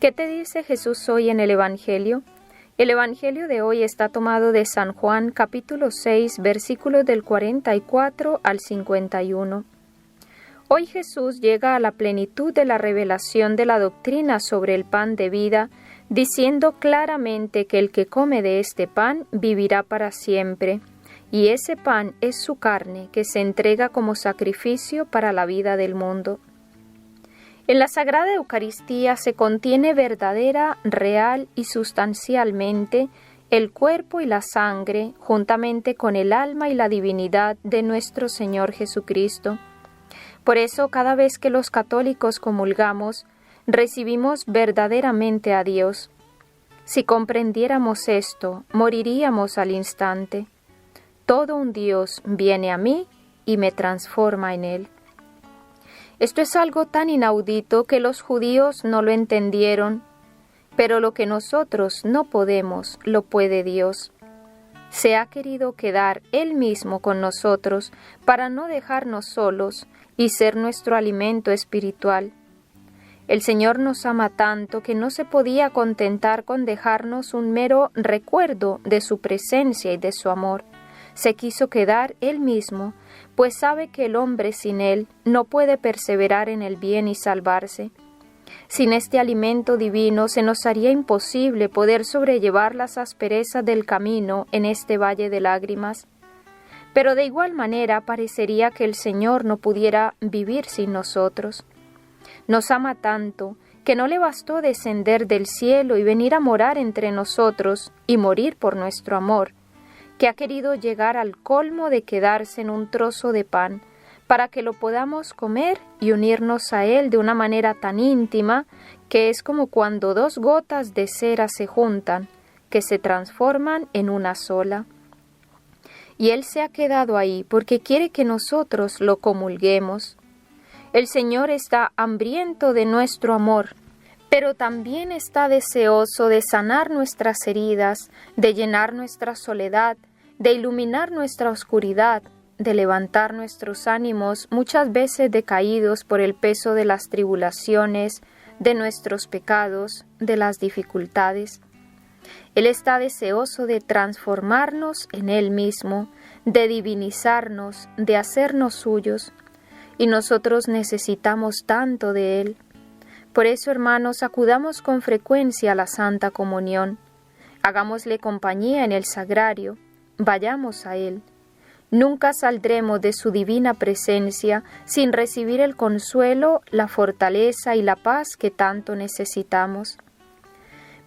¿Qué te dice Jesús hoy en el Evangelio? El Evangelio de hoy está tomado de San Juan, capítulo 6, versículos del 44 al 51. Hoy Jesús llega a la plenitud de la revelación de la doctrina sobre el pan de vida, diciendo claramente que el que come de este pan vivirá para siempre, y ese pan es su carne que se entrega como sacrificio para la vida del mundo. En la Sagrada Eucaristía se contiene verdadera, real y sustancialmente el cuerpo y la sangre, juntamente con el alma y la divinidad de nuestro Señor Jesucristo. Por eso, cada vez que los católicos comulgamos, recibimos verdaderamente a Dios. Si comprendiéramos esto, moriríamos al instante. Todo un Dios viene a mí y me transforma en Él. Esto es algo tan inaudito que los judíos no lo entendieron, pero lo que nosotros no podemos, lo puede Dios. Se ha querido quedar Él mismo con nosotros para no dejarnos solos y ser nuestro alimento espiritual. El Señor nos ama tanto que no se podía contentar con dejarnos un mero recuerdo de su presencia y de su amor. Se quiso quedar Él mismo, pues sabe que el hombre sin Él no puede perseverar en el bien y salvarse. Sin este alimento divino se nos haría imposible poder sobrellevar las asperezas del camino en este valle de lágrimas. Pero de igual manera parecería que el Señor no pudiera vivir sin nosotros. Nos ama tanto que no le bastó descender del cielo y venir a morar entre nosotros y morir por nuestro amor, que ha querido llegar al colmo de quedarse en un trozo de pan, para que lo podamos comer y unirnos a Él de una manera tan íntima, que es como cuando dos gotas de cera se juntan, que se transforman en una sola. Y Él se ha quedado ahí porque quiere que nosotros lo comulguemos. El Señor está hambriento de nuestro amor, pero también está deseoso de sanar nuestras heridas, de llenar nuestra soledad, de iluminar nuestra oscuridad, de levantar nuestros ánimos muchas veces decaídos por el peso de las tribulaciones, de nuestros pecados, de las dificultades. Él está deseoso de transformarnos en Él mismo, de divinizarnos, de hacernos suyos, y nosotros necesitamos tanto de Él. Por eso, hermanos, acudamos con frecuencia a la Santa Comunión, hagámosle compañía en el sagrario, vayamos a Él. Nunca saldremos de su divina presencia sin recibir el consuelo, la fortaleza y la paz que tanto necesitamos.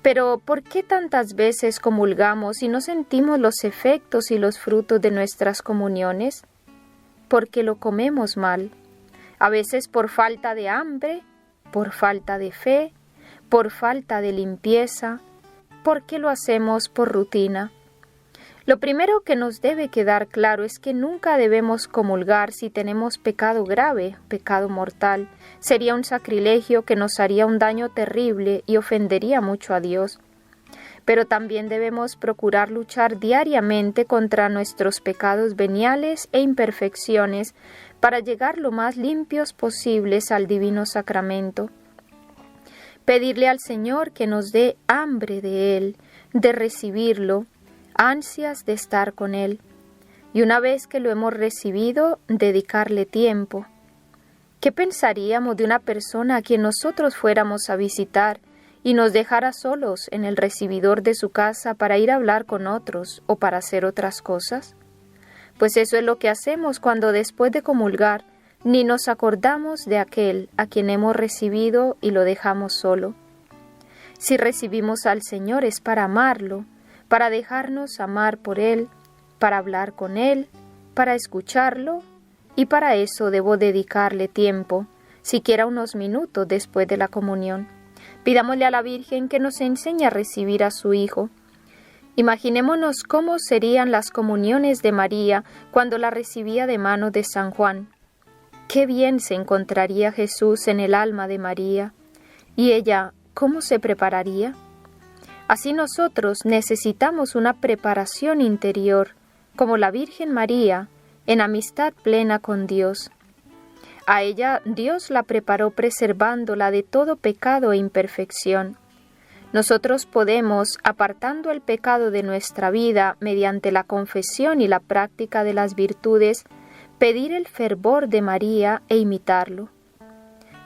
Pero, ¿por qué tantas veces comulgamos y no sentimos los efectos y los frutos de nuestras comuniones? Porque lo comemos mal, a veces por falta de hambre, por falta de fe, por falta de limpieza, porque lo hacemos por rutina. Lo primero que nos debe quedar claro es que nunca debemos comulgar si tenemos pecado grave, pecado mortal. Sería un sacrilegio que nos haría un daño terrible y ofendería mucho a Dios. Pero también debemos procurar luchar diariamente contra nuestros pecados veniales e imperfecciones para llegar lo más limpios posibles al divino sacramento. Pedirle al Señor que nos dé hambre de Él, de recibirlo, ansias de estar con Él, y una vez que lo hemos recibido, dedicarle tiempo. ¿Qué pensaríamos de una persona a quien nosotros fuéramos a visitar y nos dejara solos en el recibidor de su casa para ir a hablar con otros o para hacer otras cosas? Pues eso es lo que hacemos cuando después de comulgar ni nos acordamos de aquel a quien hemos recibido y lo dejamos solo. Si recibimos al Señor es para amarlo, para dejarnos amar por Él, para hablar con Él, para escucharlo, y para eso debo dedicarle tiempo, siquiera unos minutos después de la comunión. Pidámosle a la Virgen que nos enseñe a recibir a su Hijo. Imaginémonos cómo serían las comuniones de María cuando la recibía de manos de San Juan. Qué bien se encontraría Jesús en el alma de María. ¿Y ella cómo se prepararía? Así nosotros necesitamos una preparación interior, como la Virgen María, en amistad plena con Dios. A ella Dios la preparó preservándola de todo pecado e imperfección. Nosotros podemos, apartando el pecado de nuestra vida mediante la confesión y la práctica de las virtudes, pedir el fervor de María e imitarlo.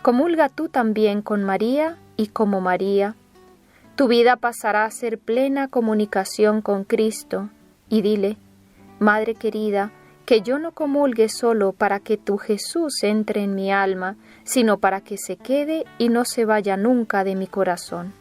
Comulga tú también con María y como María. Tu vida pasará a ser plena comunicación con Cristo y dile: Madre querida, que yo no comulgue solo para que tu Jesús entre en mi alma, sino para que se quede y no se vaya nunca de mi corazón.